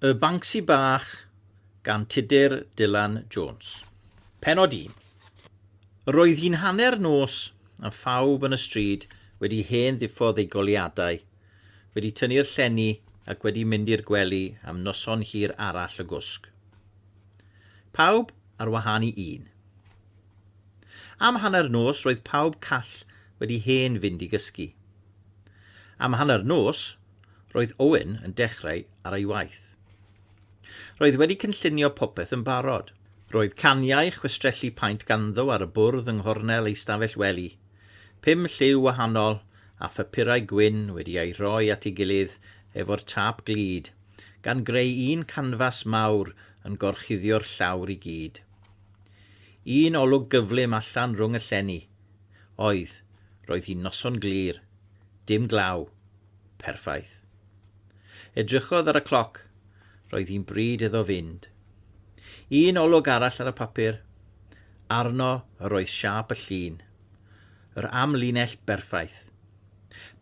Y Banksy Bach gan Tudur Dylan Jones. Pennod 1. Roedd hi'n hanner nos a phawb yn y stryd wedi hen ddiffodd ei goliadau, wedi tynnu'r llenni ac wedi mynd i'r gwely am noson hir arall y gwsg. Pawb ar wahân i un. Am hanner nos roedd pawb call wedi hen fynd i gysgu. Am hanner nos roedd Owen yn dechrau ar ei waith. Roedd wedi cynllunio popeth yn barod. Roedd caniau chwistrellu paent ganddo ar y bwrdd yng nghornel ei stafell wely, 5 lliw wahanol a phapurau gwyn wedi ei roi at ei gilydd efo'r tap glid, gan greu un canfas mawr yn gorchuddio'r llawr i gyd. Un olwg gyflym allan rhwng y llenni. Roedd hi'n noson glir, dim glaw, perffaith. Edrychodd ar y cloc, roedd hi'n bryd iddo fynd. Un olwg arall ar y papur, arno yr oedd siap y llun, yr amlinell berffaith.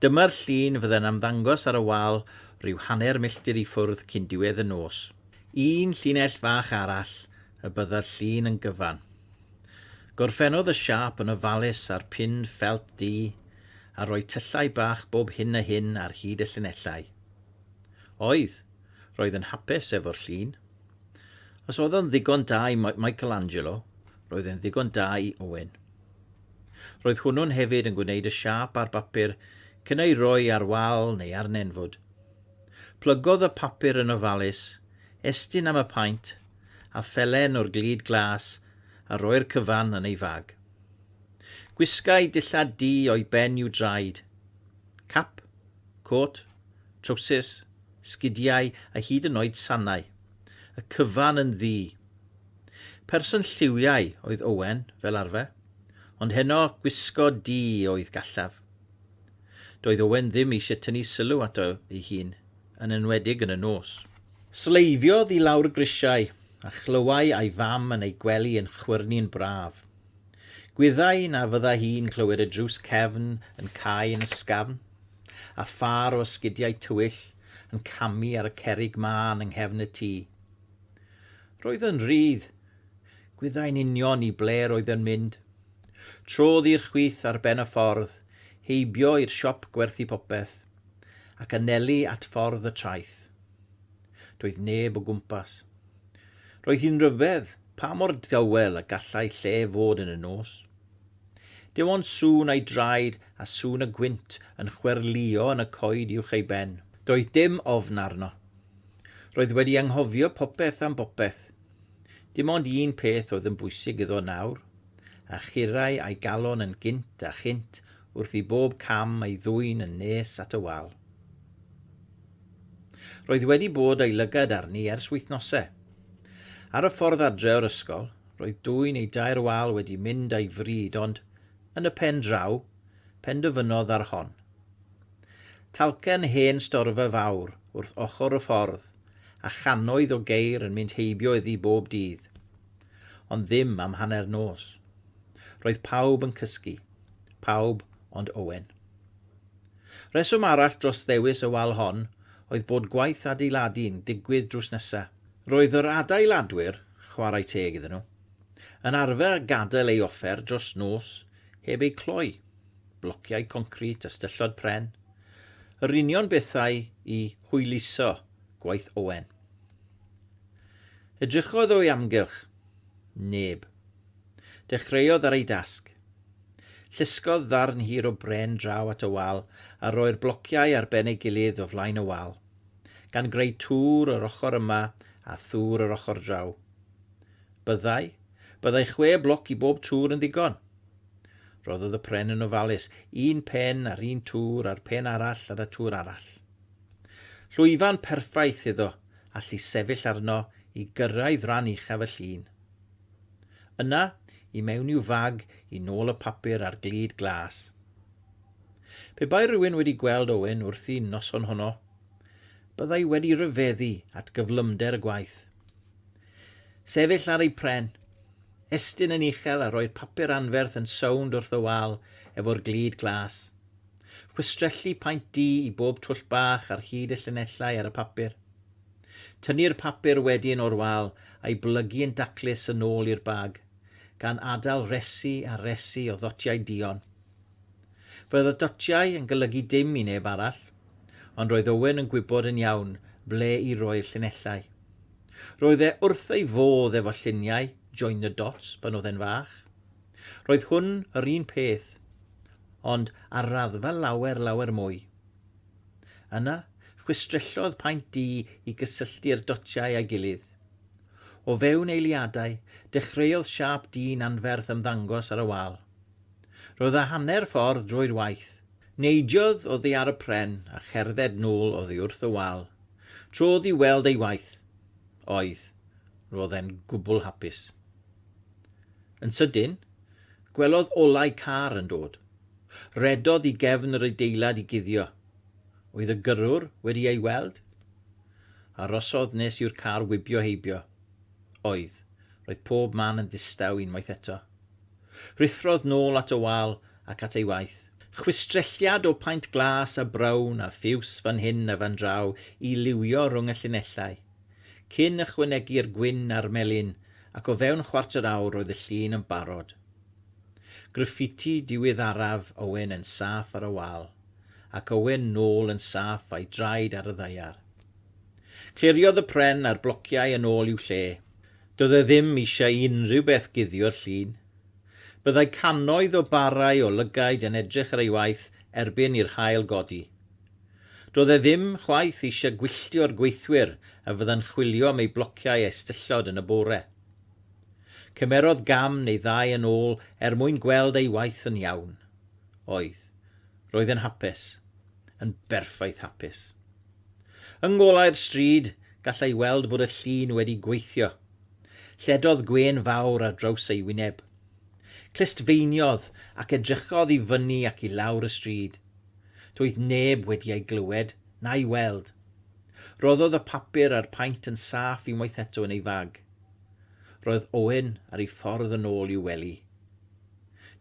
Dyma'r llun fydde'n ymddangos ar y wal rhyw hanner milltir i ffwrdd cyn diwedd y nos. Un llinell fach arall y bydda'r llun yn gyfan. Gorffennodd y siap yn ofalus ar pin ffelt du a rhoi tyllau bach bob hyn a hyn ar hyd y llinellau. Roedd yn hapus efo'r llun. Os oedd yn ddigon da i Michelangelo, roedd yn ddigon da i Owen. Roedd hwnnw'n hefyd yn gwneud y siap ar bapur cyn ei roi ar wal neu ar nenfwd. Plygodd y papur yn ofalus, estyn am y paent, a phelen o'r glid glas a roi'r cyfan yn ei fag. Gwisgai dillad du o'i ben i'w draed. Cap, cot, trowsus, sgidiau a hyd yn oed sannau. Y cyfan yn ddu. Person lliwiau oedd Owen fel arfer, ond heno gwisgo du oedd gallaf. Doedd Owen ddim eisiau tynnu sylw ato ei hun, yn enwedig yn y nos. Sleifiodd i lawr grisiau a chlywai a'i fam yn ei gwely yn chwyrnu'n braf. Gwyddai na fydda hi'n clywed y drws cefn yn cae yn ysgafn, a phar o sgidiau tywyll yn camu ar y cerrig mân yng nghefn y tŷ. Roedd yn rhydd. Gwyddai'n union i ble roedd yn mynd. Trodd i'r chwith ar ben y ffordd, heibio i'r siop gwerthu popeth, ac anelu at ffordd y traeth. Doedd neb o gwmpas. Roedd hi'n ryfedd pa mor dywel y gallai lle fod yn y nos. Dim ond sŵn ei draed a sŵn y gwynt yn chwerlio yn y coed uwch ei ben. Doedd dim ofn arno. Roedd wedi anghofio popeth am bopeth. Dim ond un peth oedd yn bwysig iddo nawr, a chirau a'i galon yn gynt a chynt wrth i bob cam ei ddwyn yn nes at y wal. Roedd wedi bod ei lygad arni ers wythnosau. Ar y ffordd adre o'r ysgol, roedd 2 neu 3 wal wedi mynd a'i fryd, ond yn y pen draw, penderfynodd ar hon. Talcen hen storfa fawr wrth ochr y ffordd, a chanoedd o geir yn mynd heibio iddi bob dydd, ond ddim am hanner nos. Roedd pawb yn cysgu, pawb ond Owen. Reswm arall dros ddewis y wal hon oedd bod gwaith adeiladu'n digwydd drws nesaf. Roedd yr adeiladwyr, chwarae teg iddyn nhw, yn arfer gadael ei offer dros nos heb ei cloi, blociau concrit a styllod pren, yr union bethau i hwyluso gwaith Owen. Edrychodd o'i amgylch. Neb. Dechreuodd ar ei dasg. Llusgodd ddarn hir o bren draw at y wal a roi'r blociau ar ben ei gilydd o flaen y wal, gan greu tŵr yr ochr yma a thŵr yr ochr draw. Byddai 6 bloc i bob tŵr yn ddigon. Roddodd y pren yn ofalus, 1 pen ar 1 tŵr a'r pen arall ar y tŵr arall. Llwyfan perffaith iddo, allu sefyll arno i gyrraedd ran uchaf y llun. Yna, i mewn i'w fag i nôl y papur ar glid glas. Pe bai rhywun wedi gweld Owen wrthi noson honno, byddai wedi ryfeddu at gyflymder y gwaith. Sefyll ar ei pren, estyn yn uchel a roi'r papur anferth yn sownd wrth y wal efo'r glid glas. Chwistrellu paent du i bob twll bach ar hyd y llinellau ar y papur. Tynnu'r papur wedyn o'r wal a'i blygu yn daclus yn ôl i'r bag, gan adael resi a resi o ddotiau dion. Fydd y dotiau yn golygu dim i neb arall, ond roedd Owen yn gwybod yn iawn ble i roi'r llinellau. Roedd e wrth ei fodd efo lluniau, join the dots, pan oedd e'n fach. Roedd hwn yr un peth, ond ar raddfa lawer mwy. Yna, chwistrellodd paent du i gysylltu'r dotiau a'i gilydd. O fewn eiliadau, dechreuodd siap dyn anferth ymddangos ar y wal. Roedd a hanner ffordd drwy'r waith. Neidiodd oddi ar y pren a cherdded nôl oddi wrth y wal. Trodd i weld ei waith. Oedd, roedd e'n gwbl hapus. Yn sydyn, gwelodd olau car yn dod. Redodd i gefn yr adeilad i guddio. Oedd y gyrrwr wedi ei weld? Arosodd nes yw'r car wibio heibio. Oedd, roedd pob man yn ddistaw unwaith eto. Rithrodd nôl at y wal ac at ei waith. Chwistrelliad o paent glas a brawn a ffiws fan hyn a fan draw i liwio rhwng y llinellau. Cyn ychwanegu'r gwyn a'r melyn ac o fewn chwarter awr roedd y llun yn barod. Graffiti diweddaraf Owen yn saff ar y wal, ac Owen nôl yn saff a'i draed ar y ddeiar. Cliriodd y pren a'r blociau yn ôl i'w lle. Doedd e ddim eisiau unrhyw beth guddio'r llun. Byddai cannoedd o barau o lygaid yn edrych ar ei waith erbyn i'r haul godi. Doedd e ddim chwaith eisiau gwylltio'r gweithwyr a fydda'n chwilio am ei blociau estyllod yn y bore. Cymerodd gam neu ddau yn ôl mwyn gweld ei waith yn iawn. Oedd, roedd yn hapus, yn berffaith hapus. Yng ngolau'r stryd gallai weld fod y llun wedi gweithio. Lledodd gwên fawr ar draws ei wyneb. Clustfeiniodd ac edrychodd i fyny ac i lawr y stryd. Doedd neb wedi ei glywed na'i weld. Roddodd y papur a'r paent yn saff unwaith eto yn ei fag. Roedd Owen ar ei ffordd yn ôl i'w wely.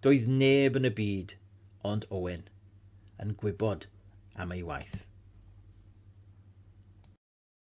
Doedd neb yn y byd, ond Owen, yn gwybod am ei waith.